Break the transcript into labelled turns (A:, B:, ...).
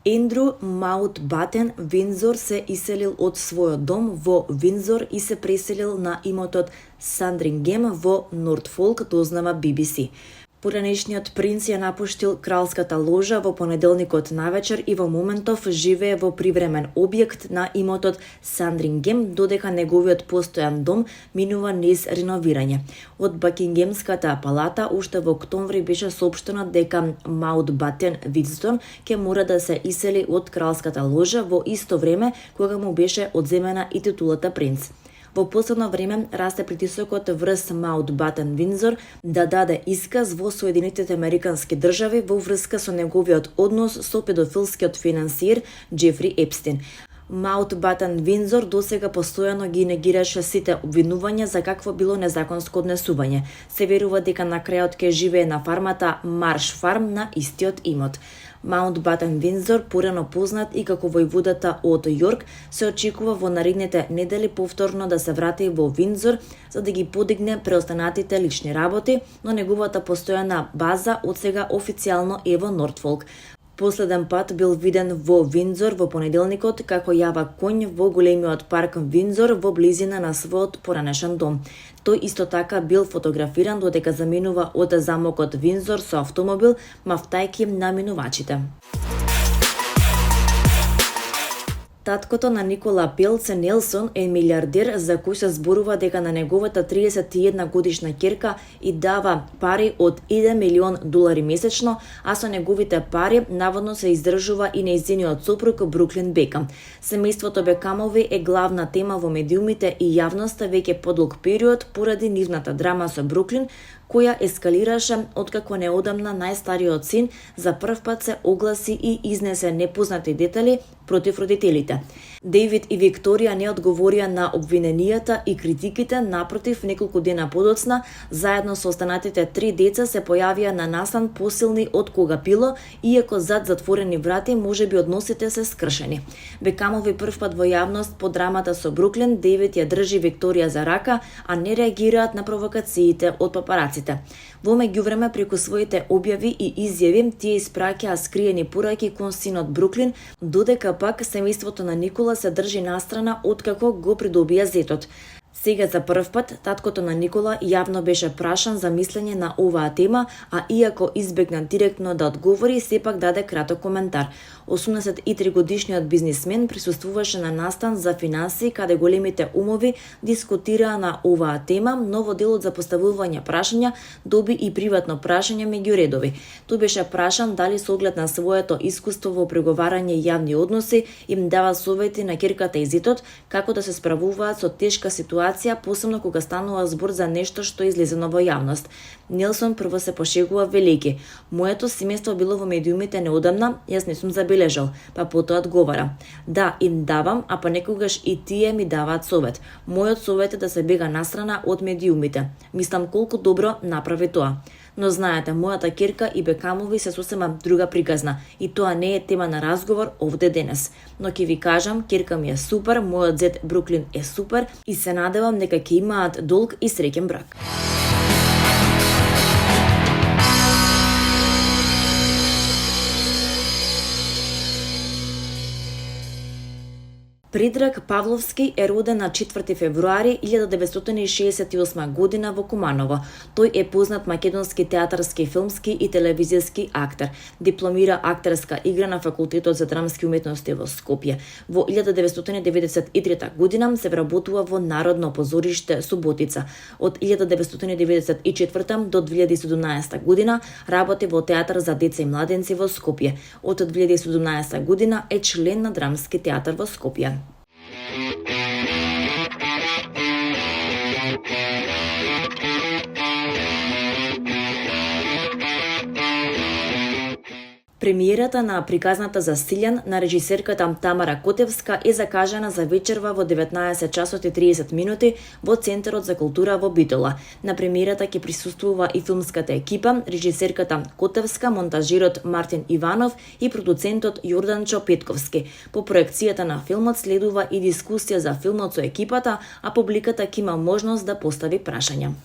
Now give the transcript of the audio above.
A: Ендрю Маутбатен Виндзор се иселил од својот дом во Виндзор и се преселил на имотот Сандрингем во Нортфолк, дознава BBC. Поранешниот принц ја напуштил кралската ложа во понеделникот навечер и во моментов живее во привремен објект на имотот Сандрингем, додека неговиот постојан дом минува низ реновирање. Од Бакингемската палата уште во октомври беше соопштено дека Маутбатен Винстон ќе мора да се исели од кралската ложа во исто време кога му беше одземена и титулата принц. Во последно време расте притисокот врз Маутбатен Виндзор да даде исказ во Соединетите Американски држави во врска со неговиот однос со педофилскиот финансиер Џефри Епстин. Маутбатен Виндзор досега постојано ги негираше сите обвинувања за какво било незаконско однесување. Се верува дека на крајот ќе живее на фармата Марш Фарм на истиот имот. Маутбатен Виндзор, порано познат и како војводата од Јорк, се очекува во наредните недели повторно да се врати во Виндзор за да ги подигне преостанатите лични работи, но неговата постојана база одсега официјално е во Нортфолк. Последен пат бил виден во Виндзор во понеделникот како јава коњ во големиот парк Виндзор во близина на својот поранешен дом. Тој исто така бил фотографиран додека заминува од замокот Виндзор со автомобил, мафтајки на минувачите. Таткото на Никола Пелце Нелсон е милиардер за кој се зборува дека на неговата 31 годишна ќерка и дава пари од $1 милион месечно, а со неговите пари наводно се издржува и нејзиниот сопруг Бруклин Бекам. Семејството Бекамови е главна тема во медиумите и јавноста веќе подолг период поради нивната драма со Бруклин, која ескалираше откако неодамна најстариот син за прв пат се огласи и изнесе непознати детали против родителите. Дејвид и Викторија не одговорија на обвиненијата и критиките, напротив, неколку дена подоцна, заедно со останатите 3 деца се појавија на настан посилни од кога било, иако зад затворени врати можеби односите се скршени. Бекамови прв пат во јавност по драмата со Бруклин, Дејвид ја држи Викторија за рака, а не реагираат на провокациите од папараците. Во меѓувреме, преку своите објави и изјави, тие испраќаа скриени пораки кон синот Бруклин, додека пак семејството на Никола се држи настрана откако го придобија зетот. Сега за прв пат таткото на Никола јавно беше прашан за мислење на оваа тема, а иако избегна директно да одговори, сепак даде краток коментар. 83 годишниот бизнисмен присуствуваше на настан за финансии каде големите умови дискутираа на оваа тема, но во делот за поставување прашања доби и приватно прашање меѓу редови. Тој беше прашан дали со оглед на своето искуство во преговарање и јавни односи им дава совети на ќерката и зетот како да се справуваат со тешка ситуација, посебно кога станува збор за нешто што е излезено во јавност. Нелсон прво се пошегува велики: "Моето семејство било во медиумите неодамна, јас не сум забележал", па потоа одговара: "Да, им давам, а понекогаш и тие ми даваат совет. Мојот совет е да се бега настрана од медиумите. Мислам колку добро направи тоа. Но знаете, мојата ќерка и Бекамови се сосема друга приказна и тоа не е тема на разговор овде денес. Но ќе ви кажам, ќерка ми е супер, мојот зет Бруклин е супер и се надевам дека ќе имаат долг и среќен брак." Предраг Павловски е роден на 4 февруари 1968 година во Куманово. Тој е познат македонски театарски, филмски и телевизијски актер. Дипломира актерска игра на Факултетот за драмски уметности во Скопје. Во 1993 година се вработува во Народно позориште Суботица. Од 1994 до 2017 година работи во театар за деца и младенци во Скопје. Од 2017 година е член на Драмски театар во Скопје. Премиерата на приказната за Силјан на режисерката Тамара Котевска е закажана за вечерва во 19 часот и 30 минути во Центарот за култура во Битола. На премиерата ќе присуствува и филмската екипа, режисерката Котевска, монтажерот Мартин Иванов и продуцентот Јорданчо Петковски. По проекцијата на филмот следува и дискусија за филмот со екипата, а публиката ќе има можност да постави прашања.